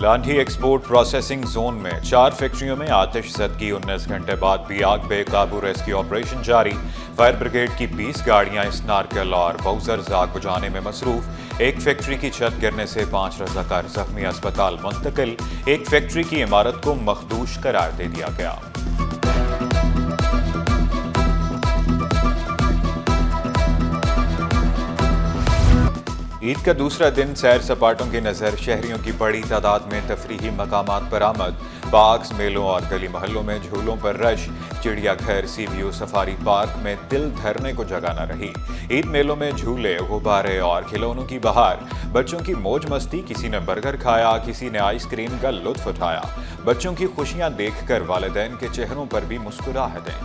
Landhi export processing zone में 4 फैक्ट्रियों में आतिश ज़दगी। 19 घंटे बाद भी आग बेकाबू रेस्क्यू ऑपरेशन जारी। फायर ब्रिगेड की 20 गाड़ियां इस नारकल और बाउजर्स आग बुझाने में मसरूफ। एक फैक्ट्री की छत गिरने से 5 रज़ाकार जख्मी, अस्पताल मुंतकिल। एक फैक्ट्री की इमारत को मखदूश करार दे दिया गया। ईद का दूसरा दिन सैर सपाटों की नज़र। शहरियों की बड़ी तादाद में तफरीही मकामात पर आमद। पार्क्स, मेलों और गली महलों में झूलों पर रश। चिड़ियाघर, सी व्यू सफारी पार्क में दिल धरने को जगह न रही। ईद मेलों में झूले, गुब्बारे और खिलौनों की बहार। बच्चों की मौज मस्ती। किसी ने बर्गर खाया, किसी ने आइसक्रीम का लुत्फ उठाया। बच्चों की खुशियां देखकर वालिदैन के चेहरों पर भी मुस्कुराहटें।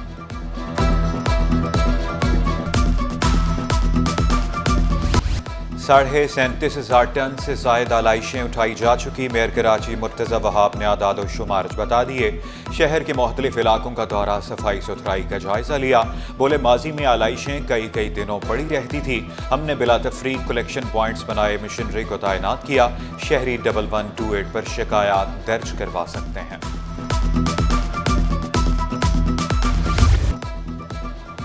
37,500 टन से ज़ायद आलाइशें उठाई जा चुकी। मेयर कराची मुर्तज़ा वहाब ने आदाद शुमार बता दिए। शहर के मुख्तलिफ इलाकों का दौरा, सफाई सुथराई का जायज़ा लिया। बोले, माजी में आलाइशें कई दिनों पड़ी रहती थी। हमने बिला तफरीक कलेक्शन पॉइंट्स बनाए, मशीनरी को तैनात किया। शहरी 1128 पर शिकायत दर्ज करवा सकते हैं।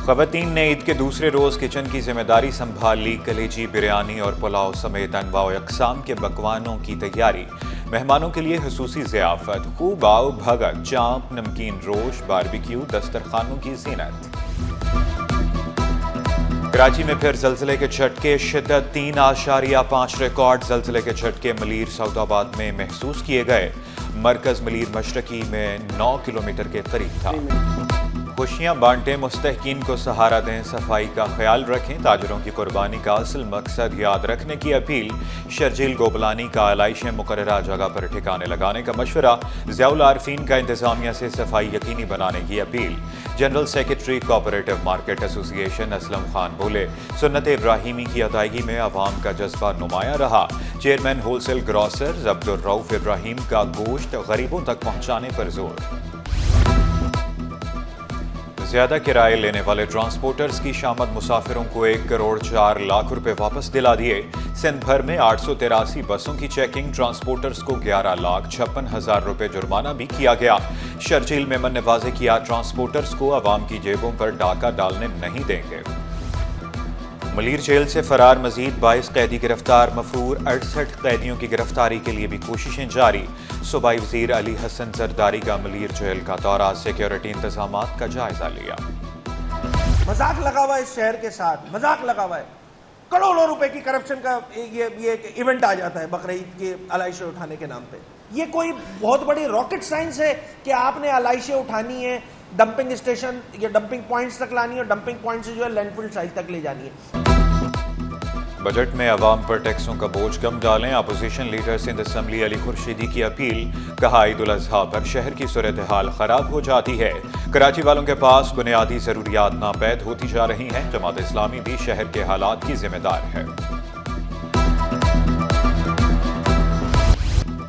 ख़वातीन ने ईद के दूसरे रोज़ किचन की जिम्मेदारी संभाल ली। कलेजी, बिरयानी और पुलाव समेत अनवाओ अक़साम के पकवानों की तैयारी। मेहमानों के लिए खुसूसी ज़ियाफ़त। खूब आओ भगत, चाँप, नमकीन रोश, बारबेक्यू, दस्तरखानों की ज़ीनत। कराची में फिर ज़लज़ले के झटके। शिद्दत 3.5 रिकॉर्ड ज़लज़ले के झटके मलीर सऊदाबाद में महसूस किए गए। मरकज़ मलीर मशरकी में 9 किलोमीटर के करीब था। खुशियां बांटें, मुस्तहकीन को सहारा दें, सफाई का ख्याल रखें। ताजरों की कुर्बानी का असल मकसद याद रखने की अपील। शर्जील गोबलानी का आलाइशें मुकर्ररा जगह पर ठिकाने लगाने का मशवरा। ज़ियाउल आरफीन का इंतजामिया से सफाई यकीनी बनाने की appeal. General secretary cooperative market association Aslam Khan बोले, सुन्नत इब्राहिमी की अदायगी में अवाम का जज्बा नुमाया रहा। Chairman wholesale grocers Abdul Rauf Ibrahim का गोश्त गरीबों तक पहुँचाने पर जोर। ज़्यादा किराए लेने वाले ट्रांसपोर्टर्स की शामद मुसाफिरों को 1 करोड़ 4 लाख रुपए वापस दिला दिए। सिंध भर में 883 बसों की चेकिंग। ट्रांसपोर्टर्स को 11,56,000 रुपए जुर्माना भी किया गया। शर्जील मेमन ने वाज़ेह किया, ट्रांसपोर्टर्स को अवाम की जेबों पर डाका डालने नहीं देंगे। मलीर जेल से फरार मजीद 22 कैदी गिरफ्तार। मफरूर 68 कैदियों की गिरफ्तारी के लिए भी कोशिशें जारी। सूबाई वजीर अली हसन जरदारी का मलीर जेल का दौरा, सिक्योरिटी इंतजामात का जायजा लिया। मजाक लगा हुआ है इस शहर के साथ, मजाक लगा हुआ है। करोड़ों रुपए की करप्शन का ये इवेंट आ जाता है बकरीद के आलाइशें उठाने के नाम पे। ये कोई बहुत बड़ी रॉकेट साइंस है कि आपने आलाइशें उठानी है, डंपिंग स्टेशन या डंपिंग पॉइंट्स तक लानी है और डंपिंग पॉइंट से जो है लैंडफिल साइट तक ले जानी है। बजट में अवाम पर टैक्सों का बोझ कम डालें। Opposition leader Sindh assembly Ali Khurshidi की अपील। कहा, ईद उल अज़हा पर शहर की सूरत हाल खराब हो जाती है। कराची वालों के पास बुनियादी जरूरियात नापैद होती जा रही हैं। जमात इस्लामी भी शहर के हालात की जिम्मेदार है।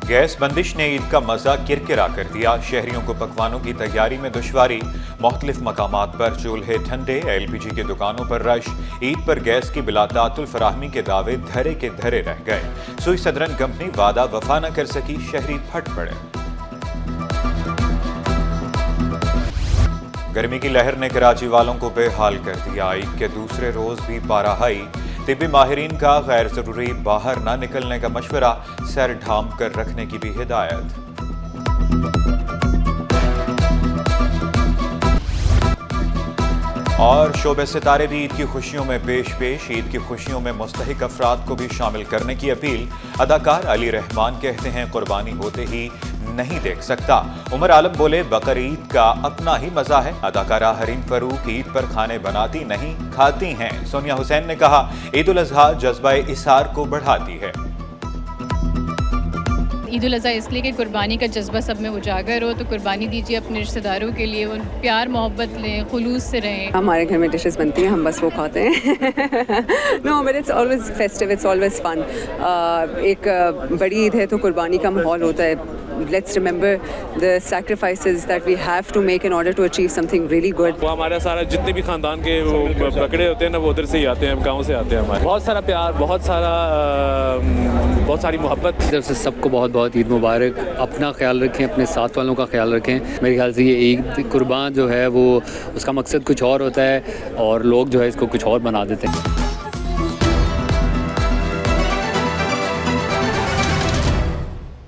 गैस बंदिश ने ईद का मजा किरकिरा कर दिया। शहरियों को पकवानों की तैयारी में दुश्वारी। मुख्तलिफ मकामात पर चूल्हे ठंडे, LPG की दुकानों पर रश। ईद पर गैस की बिलातातुल फराहमी के दावे धरे के धरे रह गए। सुई सदरन कंपनी वादा वफा न कर सकी, शहरी फट पड़े। गर्मी की लहर ने कराची वालों को बेहाल कर दिया। ईद के दूसरे रोज भी पारा हाई। तिब्बी माहिरीन का गैर जरूरी बाहर न निकलने का मशवरा। सर ढांप कर रखने की भी हिदायत। और शोबे सितारे भी ईद की खुशियों में पेश। ईद की खुशियों में मुस्तहिक अफराद को भी शामिल करने की अपील। अदाकार अली रहमान कहते हैं, कुर्बानी होते ही नहीं देख सकता। उमर आलम बोले, बकरीद का अपना ही मजा है। अदाकारा हरीन फरूक ईद पर खाने बनाती नहीं, खाती हैं। सोनिया हुसैन ने कहा, ईद उल अज़हा जज्बा इसार को बढ़ाती है। ईद उल अज़हा इसलिए कि कुर्बानी का जज्बा सब में उजागर हो, तो कुर्बानी दीजिए अपने रिश्तेदारों के लिए। उन प्यार मोहब्बत लें, खुलूस से रहें। हमारे घर में डिशेस बनती हैं, हम बस वो खाते हैं। No but it's always festive, it's always fun. एक बड़ी ईद है तो कुर्बानी का माहौल होता है। let's remember the sacrifices that we have to make in order to achieve something really good. وہ ہمارا سارا جتنے بھی خاندان کے وہ بکرے ہوتے ہیں نا وہ ادھر سے ہی آتے ہیں, گاؤں سے آتے ہیں ہمارے. بہت سارا پیار, بہت ساری محبت. طرف سے سب کو بہت بہت عید مبارک. اپنا خیال رکھیں, اپنے ساتھ والوں کا خیال رکھیں. میرے خیال سے یہ عید قربان جو ہے وہ اس کا مقصد کچھ اور ہوتا ہے اور لوگ جو ہے اس کو کچھ اور بنا دیتے ہیں.